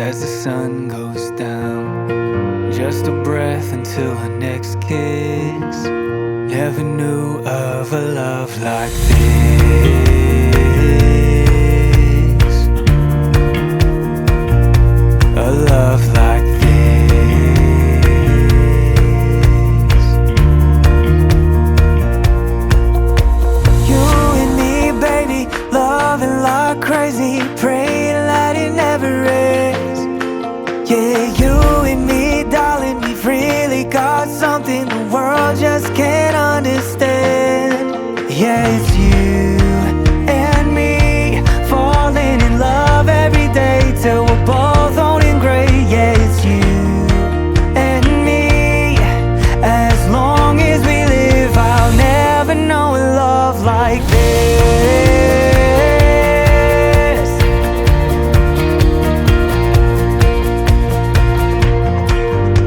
as the sun goes down. Just a breath until our next kiss. Never knew of a love like this. A love like this. You and me, baby, loving like crazy, praying that it never ends. Yeah, you and me, darling, we've really got something the world just can't understand. Yeah, it's you and me, falling in love every day till we're both old and gray. Yeah, it's you and me, as long as we live, I'll never know a love like this.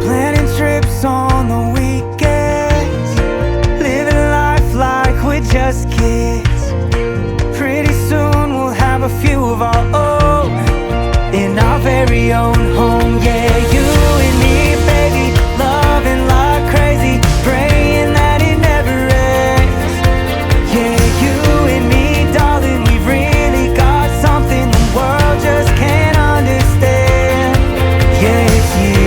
Planning trips on the weekends, living life like we're just kids. Pretty soon we'll have a few of our own in our very own home. Yeah, you and me, baby, loving like crazy, praying that it never ends. Yeah, you and me, darling, we've really got something the world just can't understand. Yeah, it's you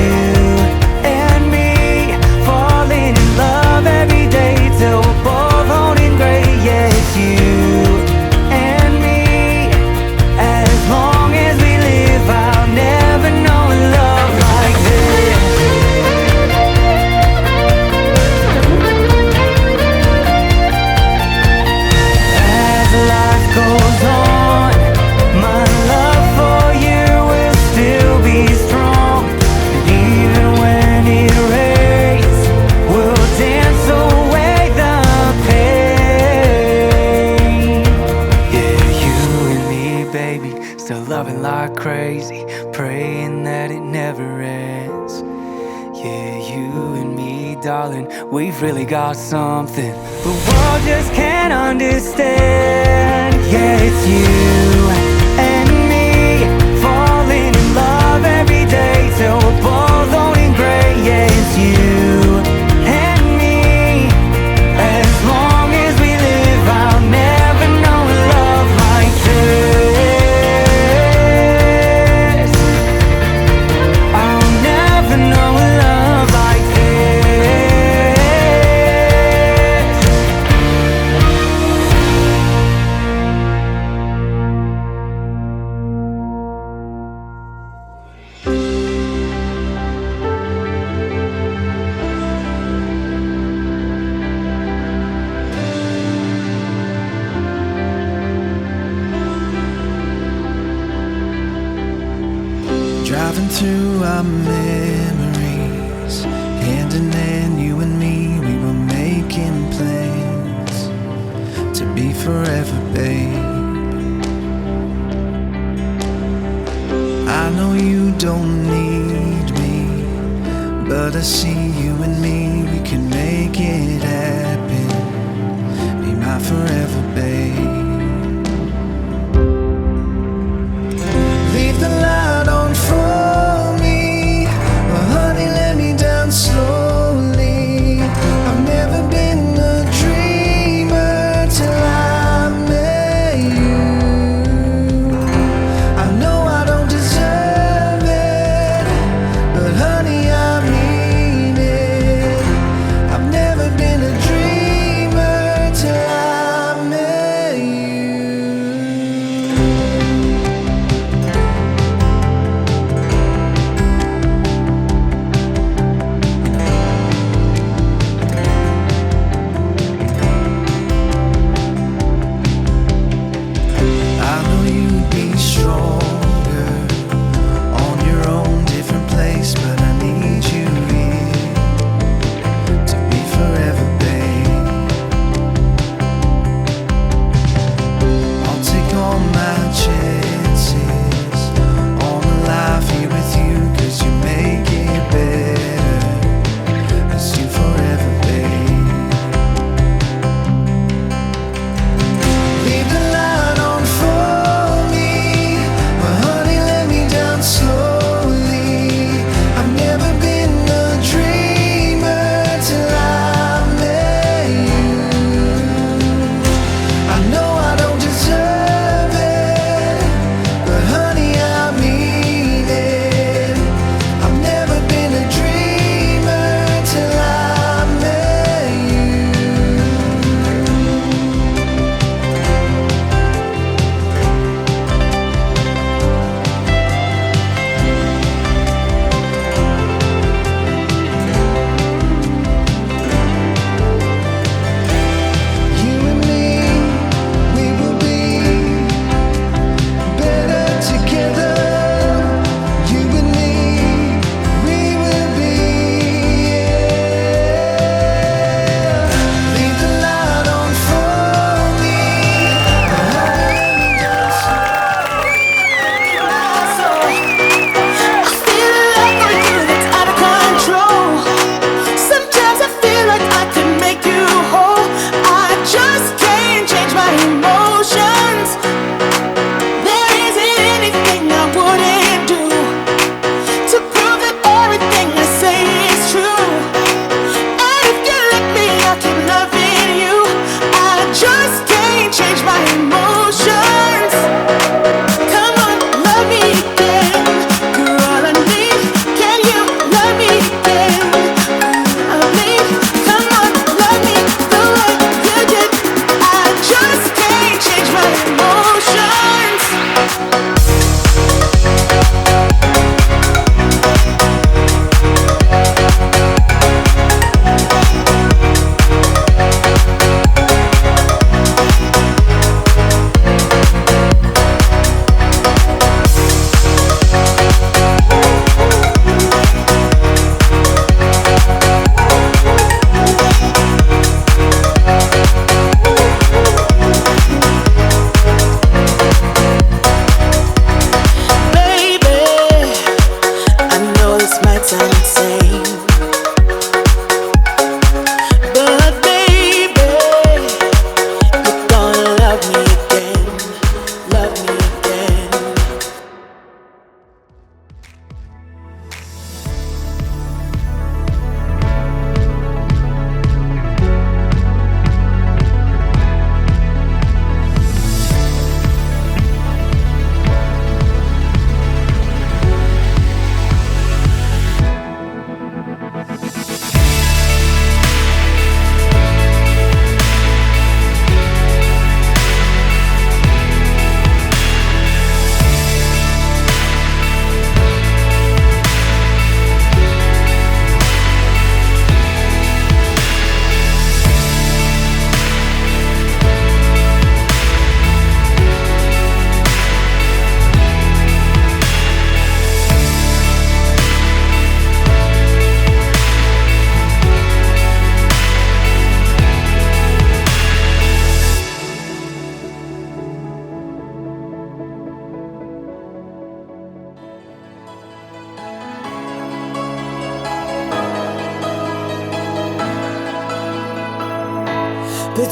and me, falling in love every day till we're both old and gray. Yeah, it's you and me, as long as we live, I'll never know a love like this. As life goes on, my love for you will still be strong. And even when it rains, we'll dance away the pain. Yeah, you and me, baby, still loving like crazy, praying that it never ends. Yeah, you and me, darling, we've really got something the world just can't understand. Yeah, it's you and me, falling in love every day till we're both old and gray. Yeah, it's you and me, as long as we live, I'll never know a love like this. I'll never know a love like this. Driving through our memories, hand in hand, you and me, we were making plans to be forever, babe. I know you don't need me, but I see you and me, we can make it happen. Be my forever, babe. Leave the light on for me, oh, honey, let me down slowly. I've never been a dreamer till I met you. I know I don't deserve it, but honey, I mean it. I've never been a dreamer till I met you.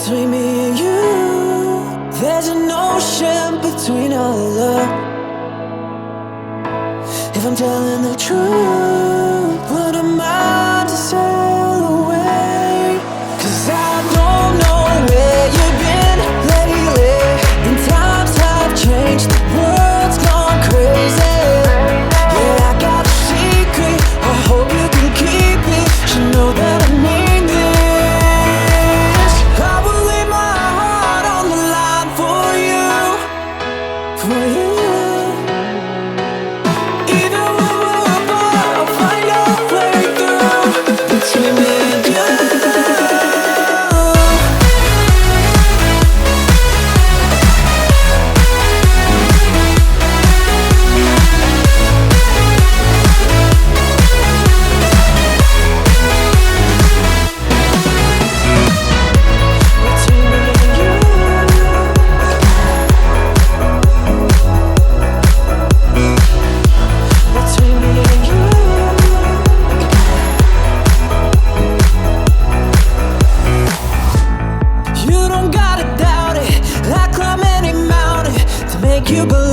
between me and you. There's an ocean between our love. If I'm telling the truth, what am I to sail away? 'Cause I don't know where you've been lately, and times have changed, the world's gone crazy. Yeah, I got a secret, I hope you can keep it. You know that I mean this. I will lay my heart on the line for you, for you. Even when we're apart, I'll find a way through between me and you. You don't gotta doubt it, I climb any mountain to make you believe.